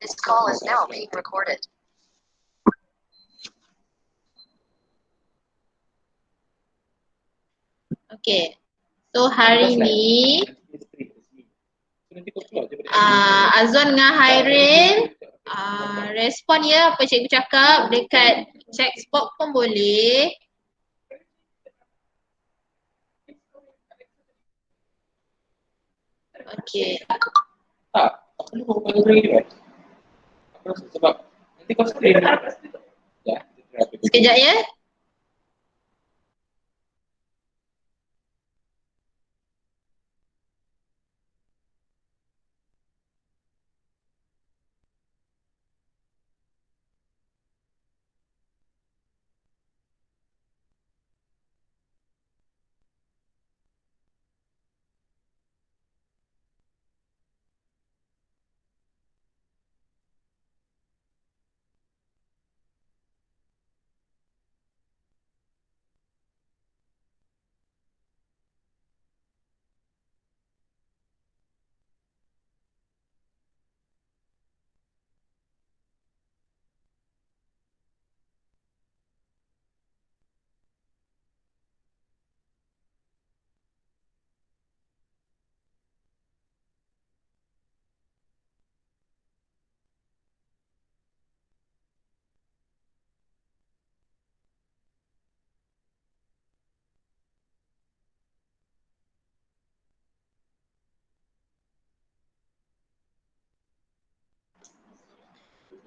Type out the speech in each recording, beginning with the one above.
This call is now being recorded. Okay, so hari ni Azwan dengan Hairil respon ya apa cikgu cakap dekat check box pun boleh. Okay. Tak, aku lupa bukan orang ni. Aku rasa sebab nanti kau screen. Ya, sekejap ya.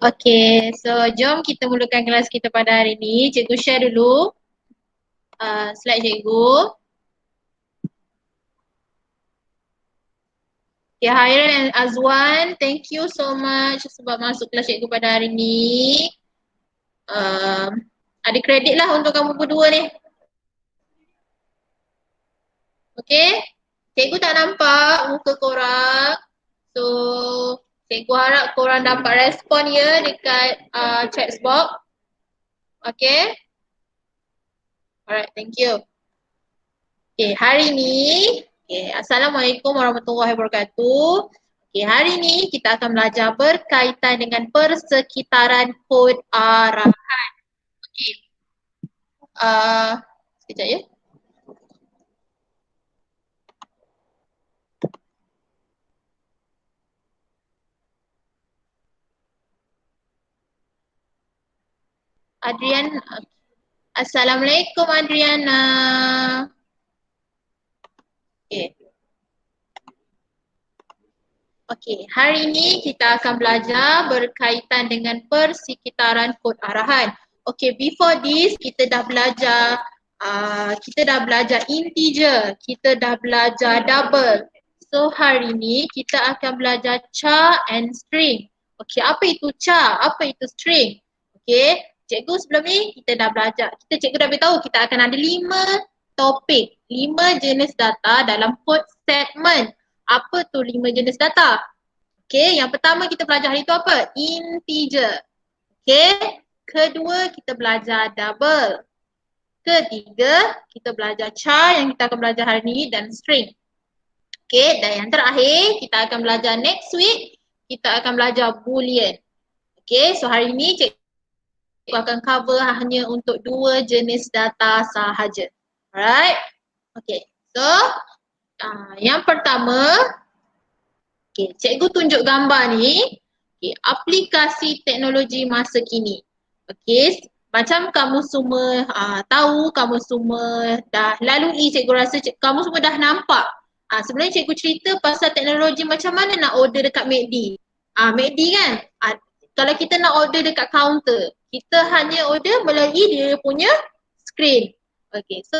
Okay, so jom kita mulakan kelas kita pada hari ini. Cikgu share dulu slide cikgu. Okay, Hairil and Azwan, thank you so much sebab masuk kelas cikgu pada hari ini. Ada kredit lah untuk kamu berdua ni. Okay, cikgu tak nampak muka korang. So, cikgu harap korang dapat respon ya dekat chat box. Okay. Alright, thank you. Okay, hari ni, Assalamualaikum warahmatullahi wabarakatuh. Okay, hari ni kita akan belajar berkaitan dengan persekitaran kod arahan. Okay. Sekejap ya. Adrian, Assalamualaikum Adriana. Okay. Okay, hari ini kita akan belajar berkaitan dengan persekitaran kod arahan. Okay, before this kita dah belajar integer, kita dah belajar double. So hari ini kita akan belajar char and string. Okay, apa itu char? Apa itu string? Okay, cikgu sebelum ni kita dah belajar. Cikgu dah beritahu kita akan ada 5 topik, 5 jenis data dalam kod statement. Apa tu 5 jenis data? Okay, yang pertama kita belajar hari tu apa? Integer. Okay, kedua kita belajar double. Ketiga, kita belajar char yang kita akan belajar hari ni dan string. Okay, dan yang terakhir kita akan belajar next week, kita akan belajar boolean. Okay, so hari ni cikgu akan cover hanya untuk 2 jenis data sahaja. Alright, okay, so yang pertama, okay, cikgu tunjuk gambar ni, okay, aplikasi teknologi masa kini. Okay, macam kamu semua tahu, kamu semua dah lalui, cikgu rasa kamu semua dah nampak. Sebenarnya cikgu cerita pasal teknologi macam mana nak order dekat McD. McD kan, kalau kita nak order dekat kaunter, kita hanya order melalui dia punya screen. Okay, so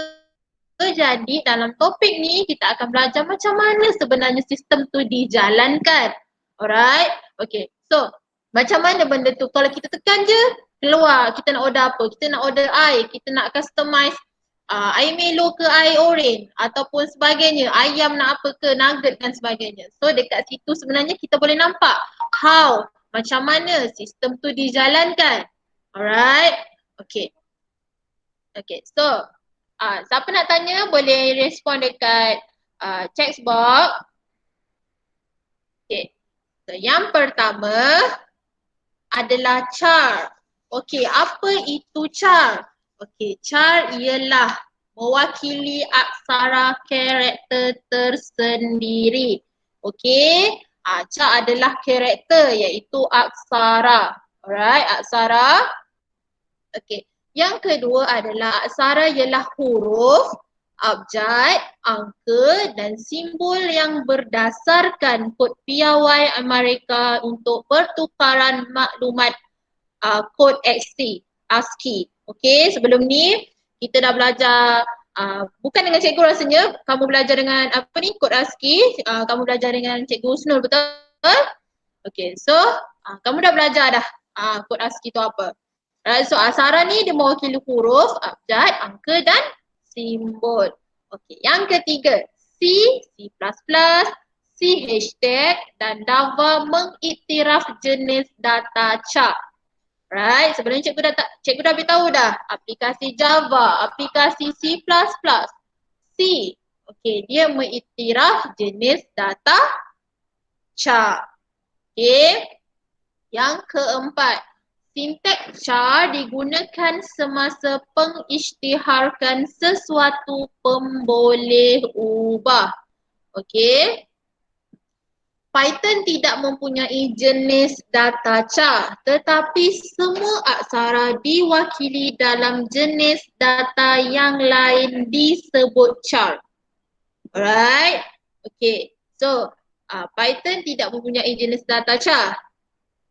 jadi dalam topik ni kita akan belajar macam mana sebenarnya sistem tu dijalankan. Alright, okay, so macam mana benda tu, kalau kita tekan je, keluar kita nak order apa, kita nak order air, kita nak customize air Milo ke air orange ataupun sebagainya, ayam nak apa ke, nugget dan sebagainya. So dekat situ sebenarnya kita boleh nampak how, macam mana sistem tu dijalankan. Alright, okay. Okay, so siapa nak tanya boleh respon dekat chat box. Okay, so yang pertama, adalah char. Okey, apa itu char? Okey, char ialah mewakili aksara karakter tersendiri. Okey, char adalah karakter iaitu aksara. Alright, aksara. Okey, yang kedua adalah aksara ialah huruf, abjad, angka dan simbol yang berdasarkan kod piawai Amerika untuk pertukaran maklumat kod ASCII. Okey, sebelum ni kita dah belajar bukan dengan cikgu rasanya, kamu belajar dengan apa ni kod ASCII, kamu belajar dengan cikgu Husnul, betul? Okey, so kamu dah belajar dah kod ASCII tu apa. Right, so aksara ni dia mewakili huruf, abjad, angka dan simbol. Okey, yang ketiga, C, C++, C hashtag dan Java mengiktiraf jenis data char. Right, sebenarnya cikgu dah beritahu dah aplikasi Java, aplikasi C++, C. Okey, dia mengiktiraf jenis data char. Okey. Yang keempat, sinteks char digunakan semasa pengisytiharkan sesuatu pemboleh ubah. Okey. Python tidak mempunyai jenis data char, tetapi semua aksara diwakili dalam jenis data yang lain disebut char. Alright. Okay. So, Python tidak mempunyai jenis data char.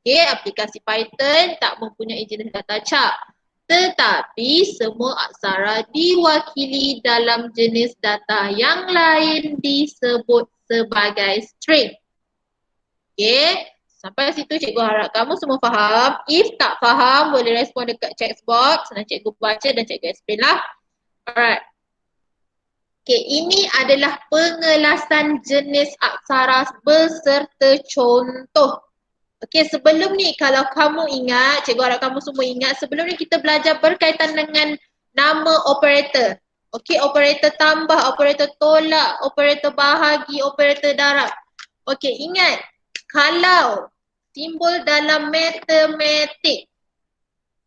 Okay, aplikasi Python tak mempunyai jenis data char. Tetapi semua aksara diwakili dalam jenis data yang lain disebut sebagai string. Okay, sampai situ cikgu harap kamu semua faham. If tak faham, boleh respon dekat chat box. Nanti cikgu baca dan cikgu explain lah. Alright. Okay, ini adalah pengelasan jenis aksara beserta contoh. Okay, sebelum ni kalau kamu ingat, cikgu harap kamu semua ingat, sebelum ni kita belajar berkaitan dengan nama operator. Okay, operator tambah, operator tolak, operator bahagi, operator darab. Okay, ingat. Kalau simbol dalam matematik,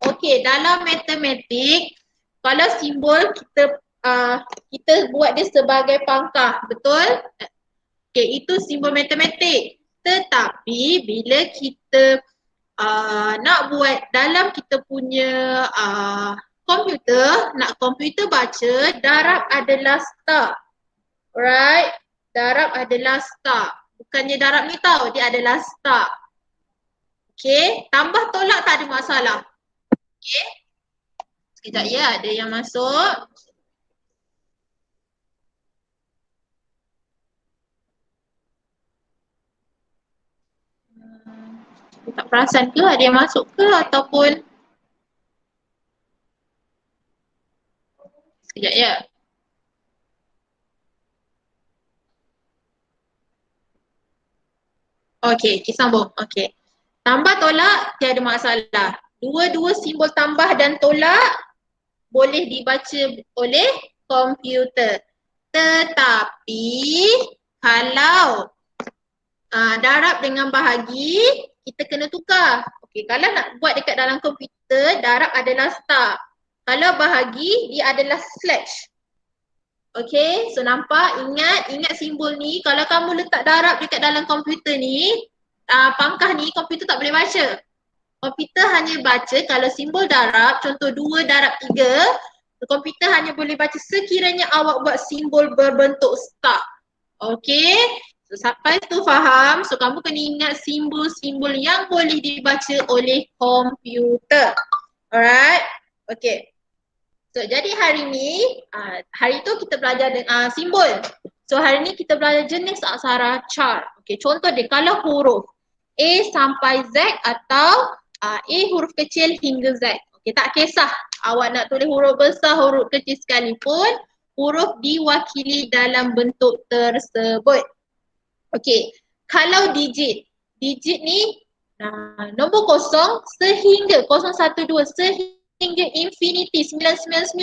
okey, dalam matematik, kalau simbol kita buat dia sebagai pangkah, betul? Okey, itu simbol matematik. Tetapi bila kita nak buat dalam kita punya komputer, nak komputer baca, darab adalah star. Alright, darab adalah star. Bukannya darab ni tau, dia adalah star. Okay, tambah tolak tak ada masalah. Okay, sekejap ya, ada yang masuk. Tak perasan ke ada yang masuk ke ataupun sekejap ya. Okey, kita sambung. Okey. Tambah tolak tiada masalah. Dua-dua simbol tambah dan tolak boleh dibaca oleh komputer. Tetapi kalau darab dengan bahagi, kita kena tukar. Okey, kalau nak buat dekat dalam komputer, darab adalah star. Kalau bahagi, dia adalah slash. Okay, so nampak, ingat simbol ni, kalau kamu letak darab dekat dalam komputer ni, pangkah ni komputer tak boleh baca. Komputer hanya baca kalau simbol darab, contoh 2 darab 3, komputer hanya boleh baca sekiranya awak buat simbol berbentuk star. Okay, so sampai tu faham, so kamu kena ingat simbol-simbol yang boleh dibaca oleh komputer. Alright, okay. So jadi hari ni, hari tu kita belajar simbol. So hari ni kita belajar jenis aksara char. Okay, contoh dia kalau huruf A sampai Z atau A huruf kecil hingga Z. Okay, tak kisah awak nak tulis huruf besar, huruf kecil sekalipun, huruf diwakili dalam bentuk tersebut. Okay, kalau digit ni nombor kosong sehingga 012 sehingga infinity 999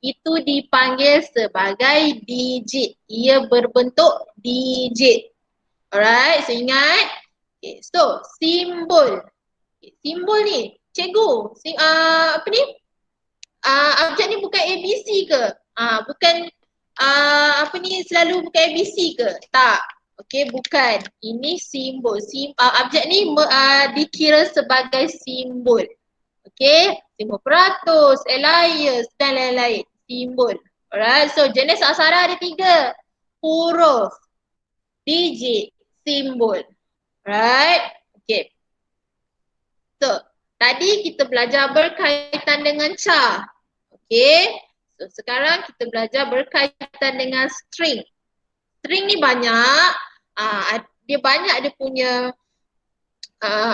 itu dipanggil sebagai digit. Ia berbentuk digit. Alright, so ingat. Okay, so simbol Simbol ni, cikgu, apa ni? Abjad ni bukan ABC ke? Bukan apa ni selalu bukan ABC ke? Tak. Okey, bukan. Ini simbol. Abjad ni dikira sebagai simbol. Okey, simbol peratus, alias dan lain-lain. Simbol. Alright, so jenis aksara ada 3. Huruf, digit, simbol. Alright, okey. So, tadi kita belajar berkaitan dengan ca. Okey. So, sekarang kita belajar berkaitan dengan string. String ni banyak, dia banyak dia punya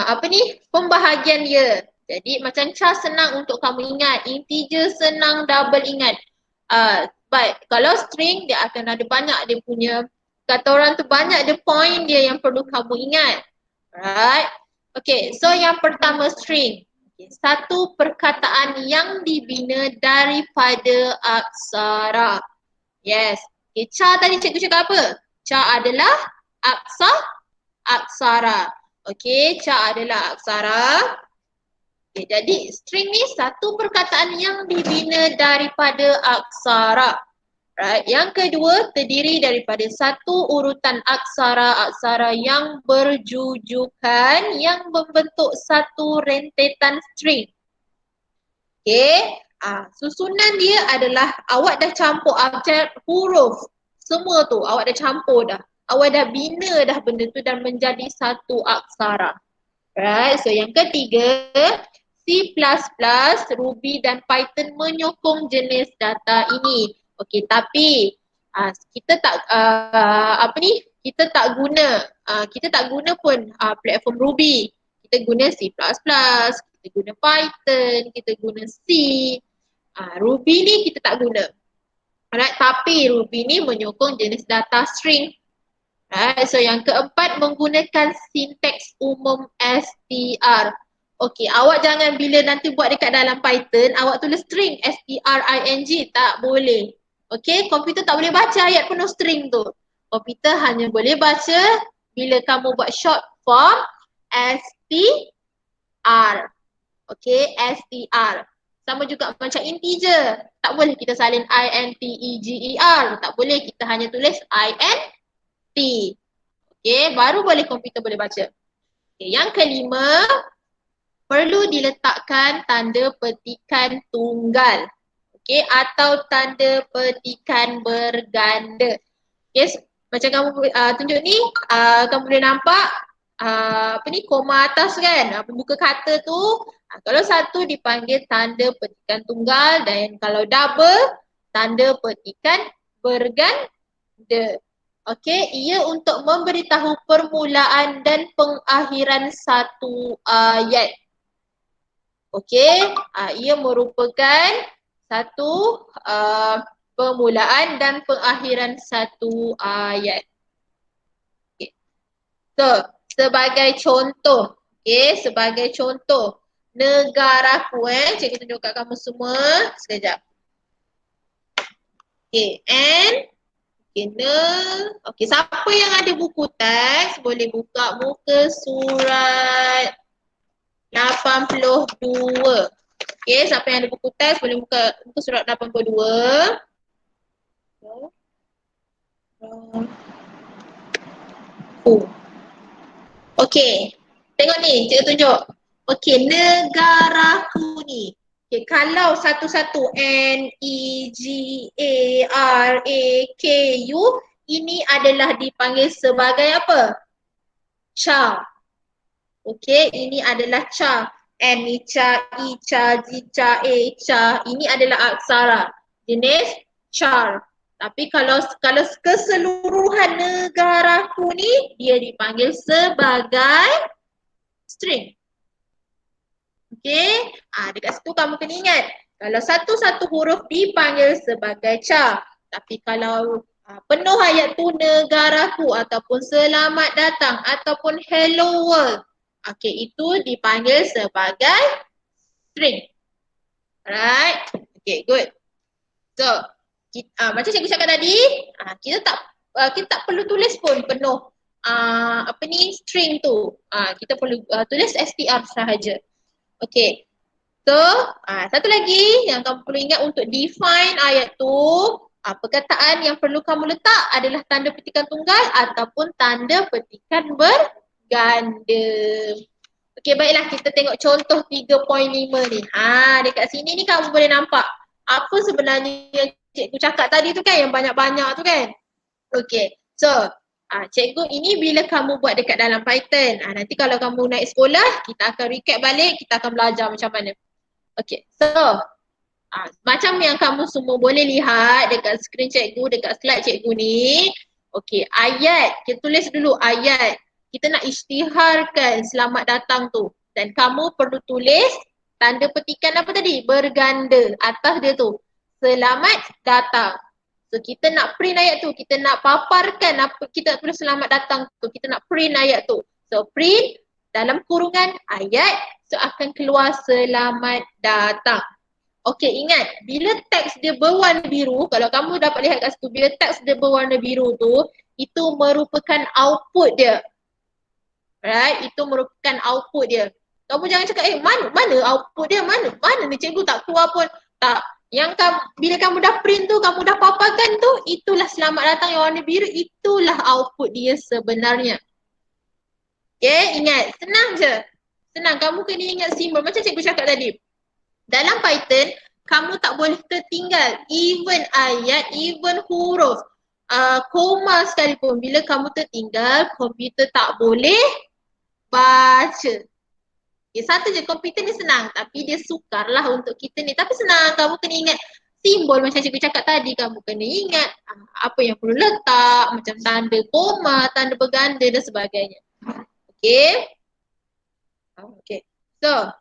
apa ni, pembahagian dia. Jadi macam ca senang untuk kamu ingat, integer senang double ingat. But kalau string dia akan ada banyak dia punya, kata orang tu banyak dia point dia yang perlu kamu ingat. Alright. Okay, so yang pertama string. Satu perkataan yang dibina daripada aksara. Yes. Okay, ca tadi cikgu cakap apa? Ca adalah aksara. Okay, ca adalah aksara. Okay, jadi string ni satu perkataan yang dibina daripada aksara. Right. Yang kedua terdiri daripada satu urutan aksara-aksara yang berjujukan yang membentuk satu rentetan string. Okay. Susunan dia adalah awak dah campur abjad huruf. Semua tu awak dah campur dah. Awak dah bina dah benda tu dan menjadi satu aksara. Right. So yang ketiga, C++, Ruby dan Python menyokong jenis data ini. Okey, tapi kita tak kita tak guna pun platform Ruby. Kita guna C++, kita guna Python, kita guna C. Ruby ni kita tak guna. Alright, tapi Ruby ni menyokong jenis data string. Alright, so yang keempat menggunakan sinteks umum str. Okey, awak jangan bila nanti buat dekat dalam Python, awak tulis string, string, tak boleh. Okey, komputer tak boleh baca ayat penuh string tu. Komputer hanya boleh baca bila kamu buat short form str. Okey, str. Sama juga macam integer. Tak boleh kita salin integer. Tak boleh, kita hanya tulis int. Okey, baru boleh komputer boleh baca. Okay, yang kelima, perlu diletakkan tanda petikan tunggal. Okay, atau tanda petikan berganda. Okay, macam kamu tunjuk ni, kamu boleh nampak apa ni, koma atas kan, pembuka kata tu. Kalau satu dipanggil tanda petikan tunggal dan kalau double, tanda petikan berganda. Okay, ia untuk memberitahu permulaan dan pengakhiran satu ayat. Okay, ia merupakan satu permulaan dan pengakhiran satu ayat. Okay. So, sebagai contoh, sebagai contoh, negaraku cikgu tunjuk kat kamu semua sekejap. Okay, and siapa yang ada buku teks boleh buka muka surat 82. Okay, siapa yang ada buku teks boleh buka muka surat 82. Okay, tengok ni, cikgu tunjuk. Okay, negaraku ni. Okay, kalau satu-satu NEGARAKU, ini adalah dipanggil sebagai apa? Ca. Okay, ini adalah ca. N ni ca, I ca, J ca, E ca. Ini adalah aksara jenis char. Tapi kalau keseluruhan negaraku ni, dia dipanggil sebagai string. Okay, dekat situ kamu kena ingat. Kalau satu-satu huruf dipanggil sebagai ca. Tapi kalau penuh ayat tu negaraku ataupun selamat datang ataupun hello world. Okay, itu dipanggil sebagai string. Alright, okay, good. So, macam cikgu cakap tadi, kita tak perlu tulis pun penuh apa ni, string tu. Kita perlu tulis str sahaja. Okay. So, satu lagi yang kamu perlu ingat untuk define ayat tu, perkataan yang perlu kamu letak adalah tanda petikan tunggal ataupun tanda petikan berganda. Okey, baiklah kita tengok contoh 3.5 ni. Dekat sini ni kamu boleh nampak apa sebenarnya yang cikgu cakap tadi tu kan, yang banyak-banyak tu kan. Okey, so cikgu ini bila kamu buat dekat dalam Python. Nanti kalau kamu naik sekolah, kita akan recap balik, kita akan belajar macam mana. Okey, so macam yang kamu semua boleh lihat dekat skrin cikgu, dekat slide cikgu ni. Okey, ayat, kita tulis dulu ayat. Kita nak isytiharkan selamat datang tu. Dan kamu perlu tulis tanda petikan apa tadi? Berganda atas dia tu. Selamat datang. So kita nak print ayat tu, kita nak paparkan apa kita tulis selamat datang tu, kita nak print ayat tu. So print dalam kurungan ayat, so akan keluar selamat datang. Okey, ingat bila teks dia berwarna biru, kalau kamu dapat lihat kat situ, bila teks dia berwarna biru tu, itu merupakan output dia. Right, itu merupakan output dia. Kamu jangan cakap, mana output dia, mana ni cikgu tak keluar pun. Tak, yang bila kamu dah print tu, kamu dah paparkan tu, itulah selamat datang yang warna biru, itulah output dia sebenarnya. Okay, ingat, senang je. Senang, kamu kena ingat simbol macam cikgu cakap tadi. Dalam Python, kamu tak boleh tertinggal even ayat, even huruf, koma sekalipun. Bila kamu tertinggal, komputer tak boleh baca. Okay, satu je, komputer ni senang tapi dia sukarlah untuk kita ni. Tapi senang, kamu kena ingat simbol macam cikgu cakap tadi, kamu kena ingat apa yang perlu letak, macam tanda koma, tanda berganda dan sebagainya. Okay. Okay. So,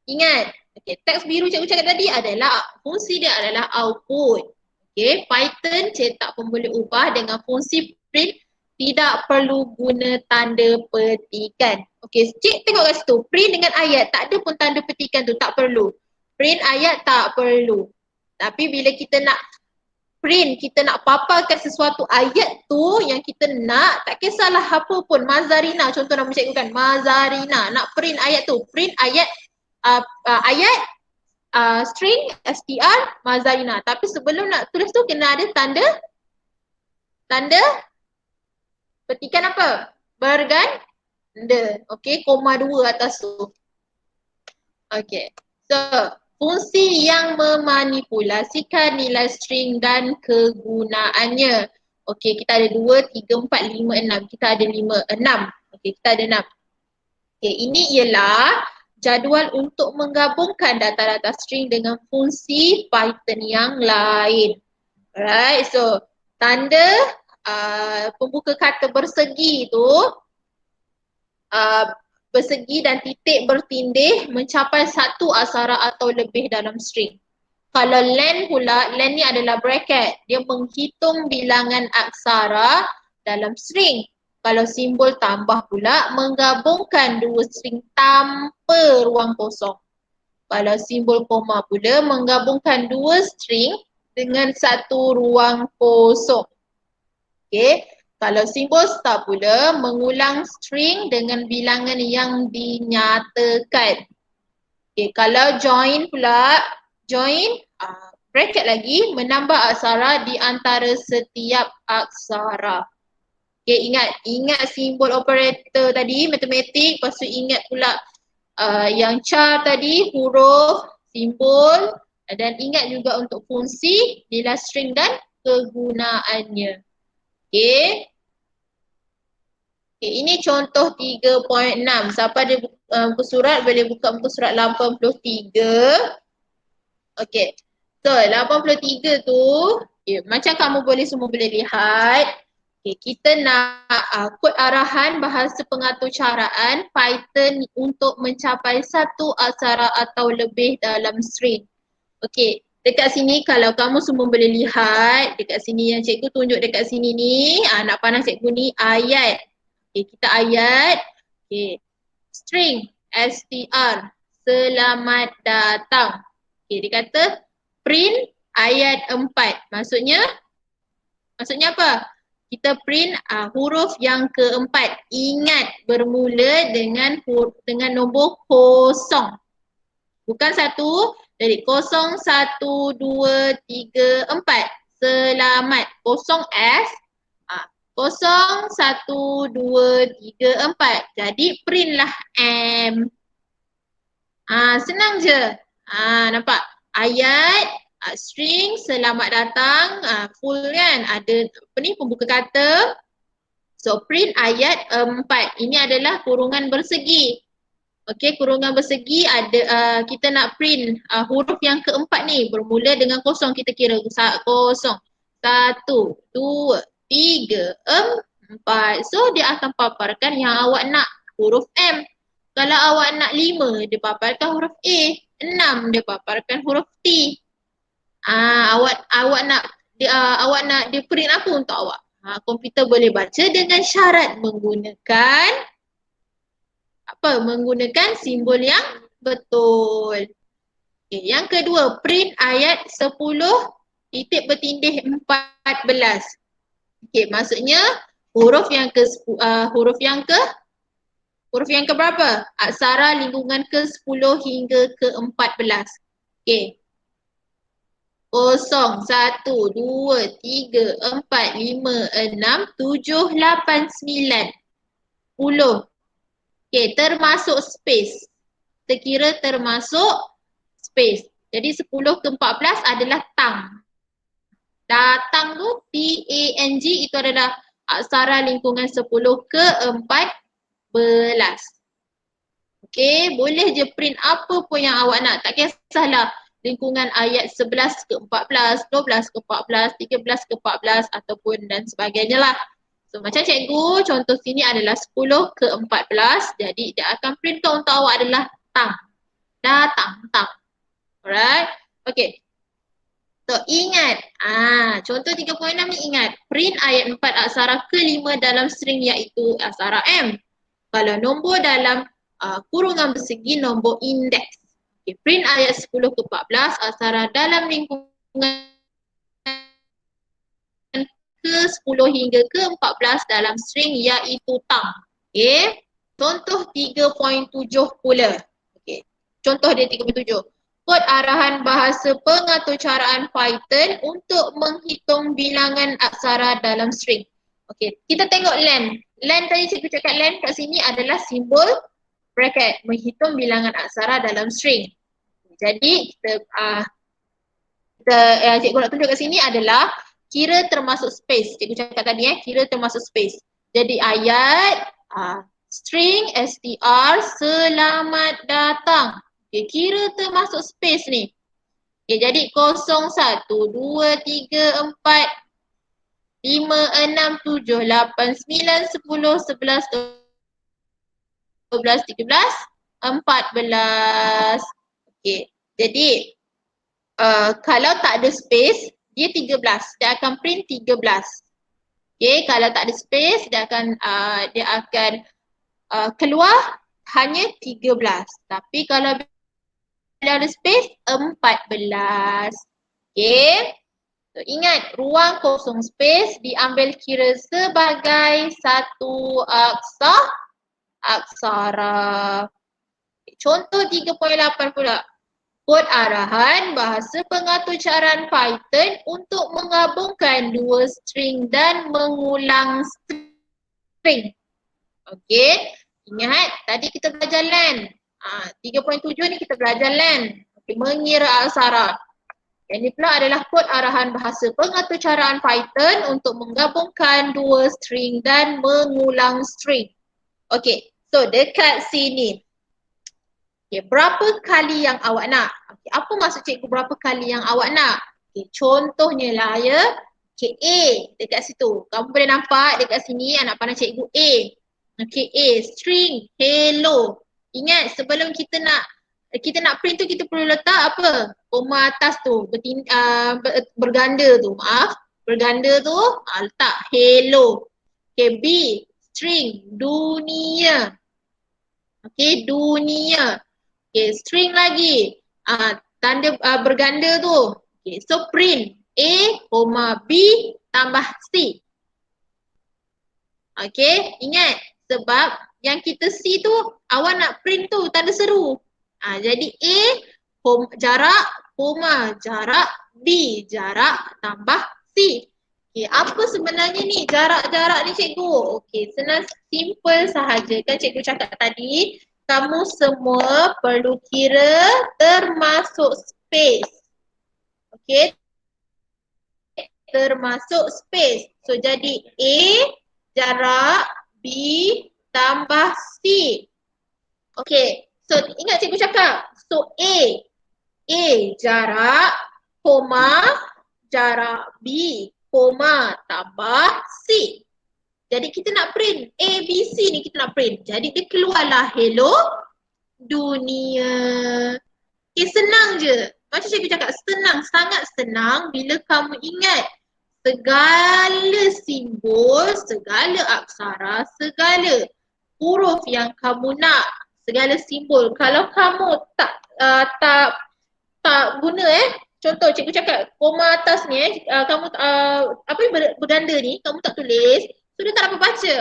ingat, okay, teks biru cikgu cakap tadi adalah, fungsi dia adalah output. Okay, Python cetak pun boleh ubah dengan fungsi print, tidak perlu guna tanda petikan. Okay, cik tengok kat situ, print dengan ayat, tak ada pun tanda petikan tu, tak perlu. Print ayat tak perlu. Tapi bila kita nak print, kita nak paparkan sesuatu ayat tu yang kita nak, tak kisahlah apa pun, Mazarina contoh nama cikgu kan, Mazarina, nak print ayat tu, print ayat string str Mazarina. Tapi sebelum nak tulis tu kena ada tanda petikan apa? Berganda. Okey, koma 2 atas tu. Okey. So, fungsi yang memanipulasikan nilai string dan kegunaannya. Okey, kita ada 2, 3, 4, 5, 6. Kita ada 6. Okey, kita ada 6. Okey, ini ialah jadual untuk menggabungkan data-data string dengan fungsi Python yang lain. Alright, so tanda pembuka kata bersegi tu, bersegi dan titik bertindih mencapai satu aksara atau lebih dalam string. Kalau len pula, len ni adalah bracket, dia menghitung bilangan aksara dalam string. Kalau simbol tambah pula, menggabungkan dua string tanpa ruang kosong. Kalau simbol koma pula, menggabungkan dua string dengan satu ruang kosong. Okay. Kalau simbol star pula, mengulang string dengan bilangan yang dinyatakan. Okay. Kalau join pula, join bracket lagi, menambah aksara di antara setiap aksara. Okay, ingat simbol operator tadi, matematik, lepas tu ingat pula yang char tadi, huruf, simbol, dan ingat juga untuk fungsi, nilai string dan kegunaannya. Okay. Okay, ini contoh 3.6. Siapa ada buku surat, boleh buka buku surat 83. Okay. So, 83 tu, okay, macam kamu semua boleh lihat, okay, kita nak kod arahan bahasa pengatur caraan Python untuk mencapai satu aksara atau lebih dalam string. Okay, dekat sini kalau kamu semua boleh lihat, dekat sini yang cikgu tunjuk dekat sini ni, nak pandang cikgu ni ayat. Okay, kita ayat, okay, string, str, selamat datang. Okay, dia kata print ayat 4. Maksudnya apa? kita print huruf yang keempat. Ingat bermula dengan nombor kosong. Bukan satu. Jadi 0, 1, 2, 3, 4. Selamat. Kosong S. 0, 1, 2, 3, 4. Jadi printlah M. Senang je. Nampak? Ayat, string, selamat datang, full kan? Ada apa ni, pembuka kata. So print ayat 4. Ini adalah kurungan bersegi. Okey, kurungan bersegi ada kita nak print huruf yang keempat ni bermula dengan kosong. Kita kira 0, 1, 2, 3, 4. So dia akan paparkan yang awak nak, huruf M. Kalau awak nak 5, dia paparkan huruf A. 6, dia paparkan huruf T. Awak nak dia print apa untuk awak? Komputer boleh baca dengan syarat menggunakan menggunakan simbol yang betul. Okay, yang kedua, print ayat 10 titik bertindih 14. Okay, maksudnya huruf yang ke berapa? Aksara lingkungan ke-10 hingga ke-14. Okay. 0, 1, 2, 3, 4, 5, 6, 7, 8, 9, 10. Okay, termasuk space. Kita kira termasuk space. Jadi 10 ke 14 adalah tang. Datang tu T-A-N-G itu adalah aksara lingkungan 10 ke 14. Okay, boleh je print apa pun yang awak nak. Tak kisahlah lingkungan ayat 11 ke 14, 12 ke 14, 13 ke 14 ataupun dan sebagainya lah. So macam cikgu, contoh sini adalah 10 ke 14. Jadi dia akan print untuk awak adalah tang. Datang, tang. Alright. Okay. So ingat, contoh 3.6 ni ingat. Print ayat 4 aksara ke-5 dalam string iaitu aksara M. Kalau nombor dalam kurungan bersegi nombor indeks. Okay. Print ayat 10 ke 14 aksara dalam lingkungan ke-10 hingga ke-14 dalam string iaitu tang. Okay. Contoh 3.7 pula. Okay. Contoh dia 3.7. Kod arahan bahasa pengaturcaraan Python untuk menghitung bilangan aksara dalam string. Okay. Kita tengok len. Len tadi cikgu cakap len kat sini adalah simbol bracket. Menghitung bilangan aksara dalam string. Jadi cikgu nak tunjuk kat sini adalah kira termasuk space. Cikgu cakap tadi kira termasuk space. Jadi ayat string str selamat datang. Okay, kira termasuk space ni. Okay, jadi 0, 1, 2, 3, 4, 5, 6, 7, 8, 9, 10, 11, 12, 13, 14. Okay, jadi kalau tak ada space, dia 13. Dia akan print 13. Okay, kalau tak ada space, dia akan keluar hanya 13. Tapi kalau ada space, 14. Okay. So, ingat, ruang kosong space diambil kira sebagai satu aksara. Contoh 3.8 pula. Kod arahan bahasa pengaturcaraan Python untuk menggabungkan dua string dan mengulang string. Okey, ingat tadi kita belajar len. 3.7 ni kita belajar len. Okay, mengira aksara. Ini pula adalah kod arahan bahasa pengaturcaraan Python untuk menggabungkan dua string dan mengulang string. Okey, so dekat sini. Okay, berapa kali yang awak nak? Okay, apa maksud cikgu berapa kali yang awak nak? Okay, contohnya lah ya. Okay, A dekat situ. Kamu boleh nampak dekat sini anak panah cikgu A. Okay, A, string, hello. Ingat sebelum kita nak print tu kita perlu letak apa? Koma atas tu, berganda tu, berganda tu, letak hello. Okay, B, string, dunia. Okay, dunia. Okay, string lagi, tanda berganda tu. Okay, so print A, B tambah C. Okay, ingat sebab yang kita C tu awak nak print tu tanda seru. Jadi A jarak, koma jarak, B jarak tambah C. Okay, apa sebenarnya ni jarak-jarak ni cikgu? Okay, senang simple sahaja. Kan cikgu cakap tadi, kamu semua perlu kira termasuk space. Okay, termasuk space. So jadi A jarak, B tambah C. Okay, so ingat cikgu cakap. So A jarak, koma, jarak B, koma, tambah C. Jadi kita nak print A, B, C ni kita nak print. Jadi dia keluarlah hello dunia. Okay, senang je. Macam cikgu cakap, senang, sangat senang bila kamu ingat segala simbol, segala aksara, segala huruf yang kamu nak, segala simbol. Kalau kamu tak guna contoh cikgu cakap koma atas ni kamu berganda ni kamu tak tulis, so dia tak dapat baca.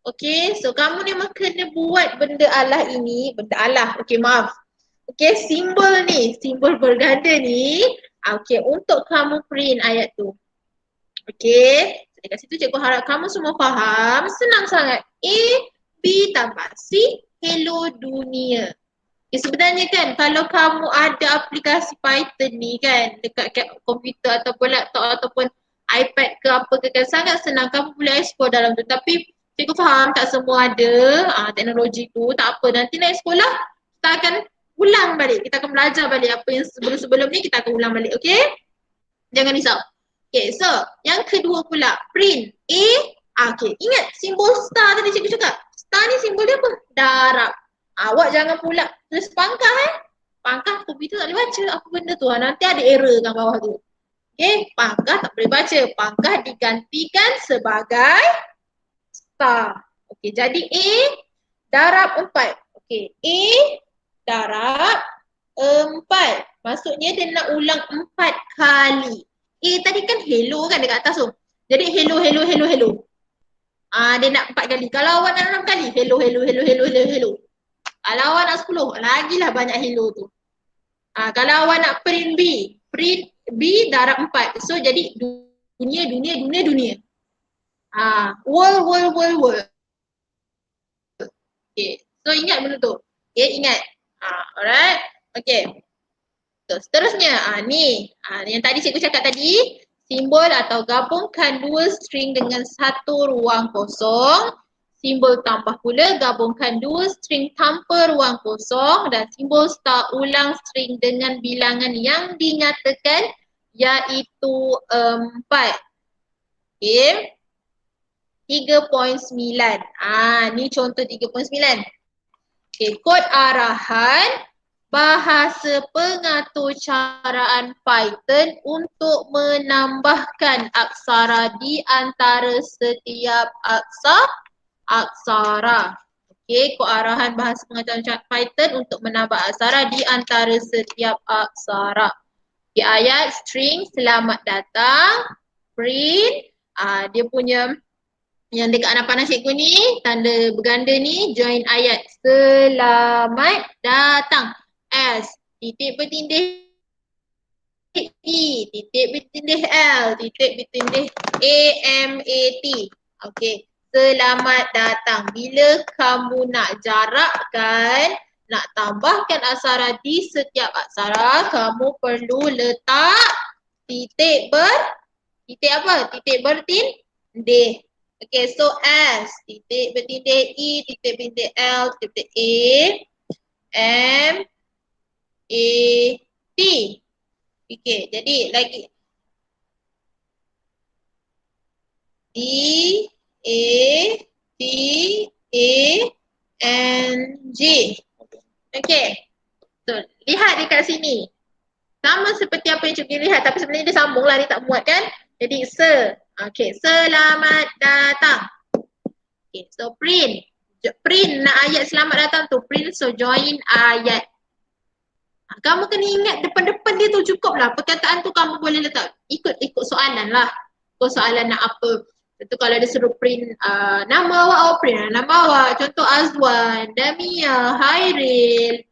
Okay, so kamu ni memang kena buat benda alah ini, benda alah, okay maaf. Okay, simbol ni, simbol berganda ni, okay, untuk kamu print ayat tu. Okay, dekat situ cikgu harap kamu semua faham, senang sangat. A, B tambah C, hello dunia. Okay, sebenarnya kan kalau kamu ada aplikasi Python ni kan dekat komputer ataupun laptop ataupun iPad ke apa ke kan sangat senang kamu boleh explore dalam tu. Tapi cikgu faham tak semua ada teknologi tu, tak apa, nanti naik sekolah kita akan ulang balik, kita akan belajar balik apa yang sebelum-sebelum ni kita akan ulang balik, okay? Jangan risau. Okay, so yang kedua pula print A. Okay, ingat simbol star tadi cikgu cakap. Star ni simbol dia apa? Darab. Awak jangan pula tulis pangkah Pangkah komputer tak boleh baca apa benda tu. Nanti ada error kat bawah tu. Okay, pangkah tak boleh baca. Pangkah digantikan sebagai star. Okay, jadi A darab 4. Okay, A darab 4. Maksudnya dia nak ulang 4 kali. A tadi kan hello kan dekat atas tu. Jadi hello, hello, hello, hello. Dia nak 4 kali. Kalau awak nak 6 kali, hello, hello, hello, hello, hello, hello. Kalau awak nak 10, lagilah banyak hello tu. Kalau awak nak print B darab 4. So jadi dunia, dunia, dunia, dunia. World, world, world, world. Okay, so ingat benda tu. Okay, ingat. Alright. Okay. So, seterusnya, ni yang tadi cikgu cakap tadi, simbol atau gabungkan dua string dengan satu ruang kosong. Simbol tambah pula gabungkan dua string tanpa ruang kosong dan simbol star ulang string dengan bilangan yang dinyatakan iaitu 4. Okay. 3.9. Ni contoh 3.9. Okay, kod arahan bahasa pengatur caraan Python untuk menambahkan aksara di antara setiap aksara. Okey, kod arahan bahasa pengatur caraan Python untuk menambah aksara di antara setiap aksara. Okey, ayat string selamat datang, print, dia punya yang dekat anak panah cikgu ni, tanda berganda ni, join ayat selamat datang. S, titik bertindih E, titik bertindih L, titik bertindih A, M, A, T. Okay, selamat datang. Bila kamu nak jarakkan, nak tambahkan aksara di setiap aksara, kamu perlu letak titik apa? Titik bertindih. Okay, so S, titik bertindih E, titik bertindih L, titik A, M, A, T. Okay, jadi lagi. D, A, T, A, N, G. Okay. So, lihat dekat sini. Sama seperti apa yang cikgu lihat tapi sebenarnya dia sambung lah, dia tak muat kan. Jadi okay, selamat datang. Okay, so print. Print nak ayat selamat datang tu. Print, so join ayat. Kamu kena ingat depan-depan dia tu cukup lah. Perkataan tu kamu boleh letak ikut soalan lah. Ikut soalan nak apa. Contoh kalau dia suruh print nama awak, awak print nama awak. Contoh Azwan, Damia, Hairil.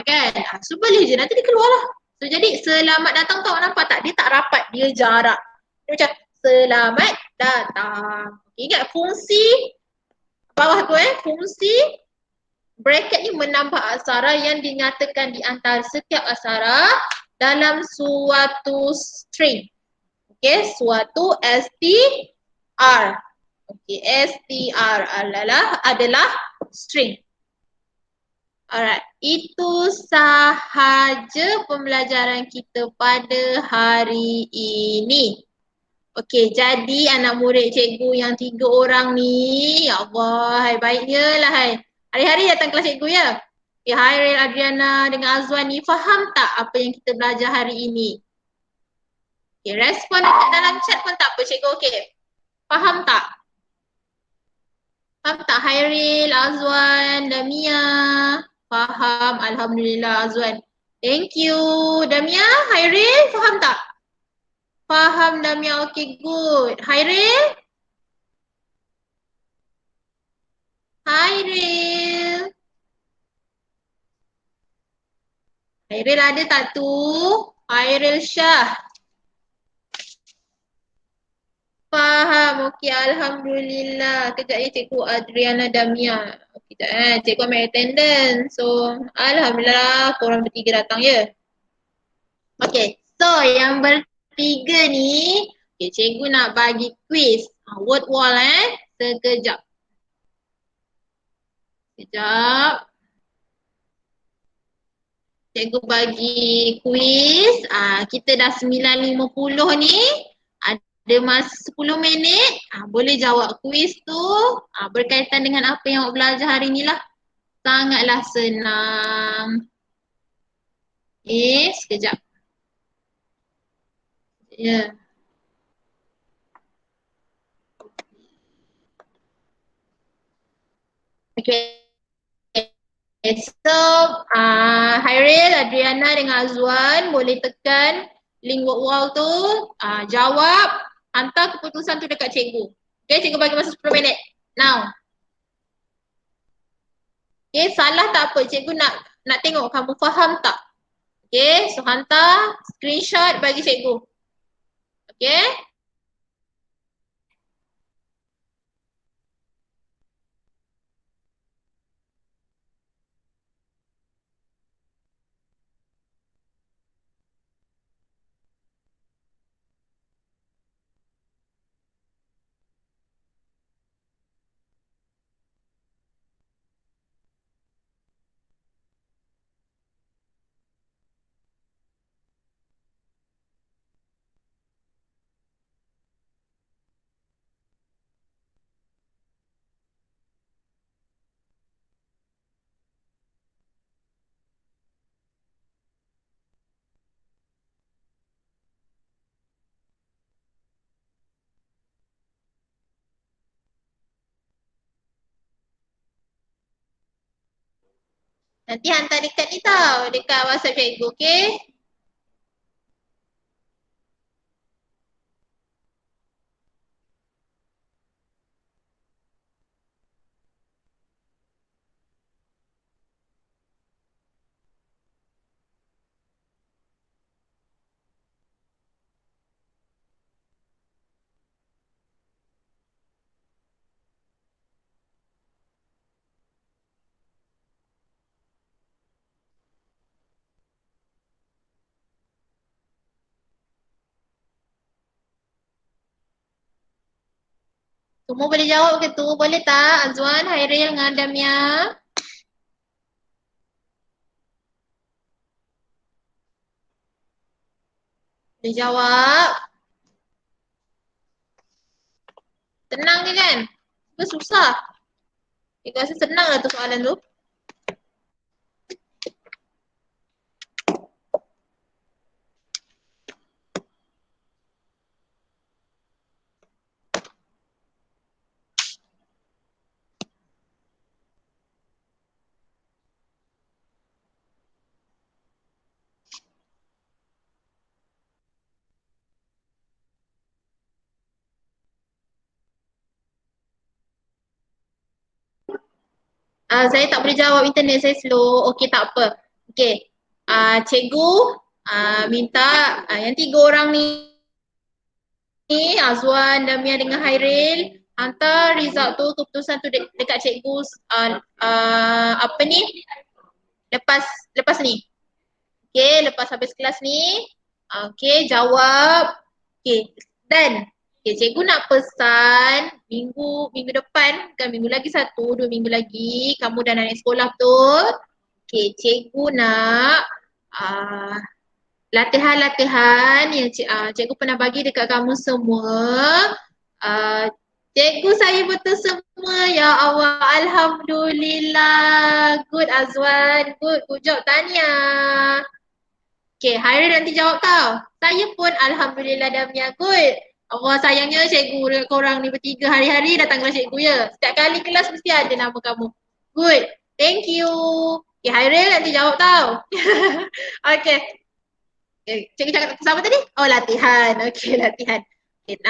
Kan? So boleh je nanti dia keluar lah. So jadi selamat datang tu awak nampak tak? Dia tak rapat, dia jarak. Dia macam selamat datang. Okay, ingat fungsi bawah tu fungsi bracket ni menambah aksara yang dinyatakan di antara setiap aksara dalam suatu string. Okay, suatu str. Okay, str adalah string. Alright, itu sahaja pembelajaran kita pada hari ini. Okey, jadi anak murid cikgu yang 3 orang ni, ya Allah, hai baiknya lah hai. Hari-hari datang kelas cikgu ya. Okay, Hairil, Adriana dengan Azwan ni faham tak apa yang kita belajar hari ini? Okay, respon dekat dalam chat pun tak apa cikgu, okey. Faham tak? Faham tak Hairil, Azwan, Damia? Faham, Alhamdulillah Azwan. Thank you. Damia, Hairil, faham tak? Faham Damia, okey good. Hairil? Hairil. Hairil ada tak tu? Hairil Syah. Faham, okey Alhamdulillah. Kejap ya cikgu Adriana Damia. Okey, cikgu ambil attendance. So, Alhamdulillah korang bertiga datang ya. Okey, so yang bertiga ni, okay, cikgu nak bagi quiz. Word wall sekejap. Sekejap. Cikgu bagi quiz. Kita dah 9.50 ni. Ada masa 10 minit. Boleh jawab quiz tu. Berkaitan dengan apa yang awak belajar hari ni lah. Sangatlah senang. Sekejap. Ya. Okay. So, Hairil, Adriana dengan Azwan boleh tekan link word wall tu, jawab, hantar keputusan tu dekat cikgu. Okay, cikgu bagi masa 10 minit. Now. Okay, salah tak apa, cikgu nak tengok kamu faham tak. Okay, so hantar screenshot bagi cikgu. Okay. Nanti hantar dekat ni tau, dekat WhatsApp cikgu, okay? Semua boleh jawab ke tu? Boleh tak Azwan, Hairil dengan Damia? Boleh jawab? Tenang ke kan? Itu susah. Cikgu rasa senang lah tu soalan tu. Saya tak boleh jawab, internet saya slow. Okey, tak apa. Okey. Cikgu minta yang 3 orang ni Azwan, Damia dengan Hairil hantar result tu, keputusan tu dekat cikgu apa ni? Lepas ni. Okey, lepas habis kelas ni. Okey, jawab. Okey, dan cikgu nak pesan minggu depan, kan minggu lagi 1, 2 minggu lagi kamu dah naik sekolah betul. Okey, cikgu nak latihan-latihan yang cikgu pernah bagi dekat kamu semua. Cikgu saya betul semua. Ya Allah, Alhamdulillah. Good Azwan, good job Tania. Okay, Hairil nanti jawab tau. Saya pun Alhamdulillah Damia, good. Allah sayangnya cikgu korang ni bertiga hari-hari datang kelas cikgu ya. Setiap kali kelas mesti ada nama kamu. Good, thank you. Okay, Hairil nanti jawab tau. Okay. Cikgu cakap pasal apa tadi? Oh, latihan. Okay, latihan. Okay,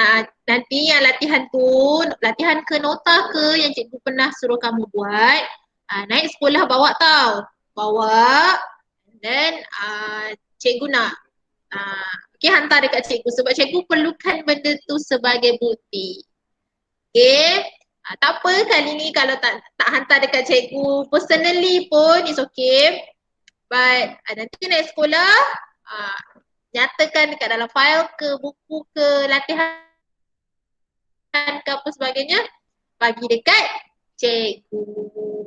nanti yang latihan tu, latihan ke nota ke yang cikgu pernah suruh kamu buat, naik sekolah bawa tau. Bawa, dan cikgu nak hantar dekat cikgu sebab cikgu perlukan benda tu sebagai bukti. Okay. Tak apa kali ni kalau tak hantar dekat cikgu personally pun it's okay. But nanti naik sekolah, nyatakan dekat dalam file ke, buku ke, latihan ke apa sebagainya, bagi dekat cikgu.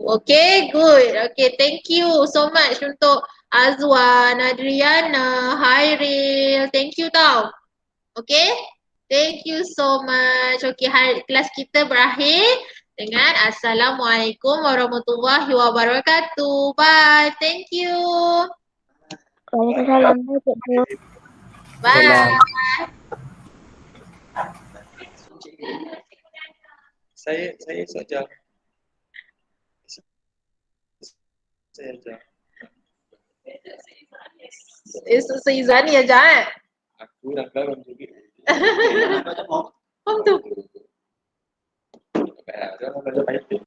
Okay, good. Okay, thank you so much untuk Azwan, Adriana, Hairil. Thank you tau. Okay, thank you so much. Okay, kelas kita berakhir dengan Assalamualaikum warahmatullahi wabarakatuh. Bye. Thank you. Waalaikumsalam. Bye. Saya saja. Saya saja. Seizani aja. Aku dah belum juga. Faham tu? Jangan belajar Python.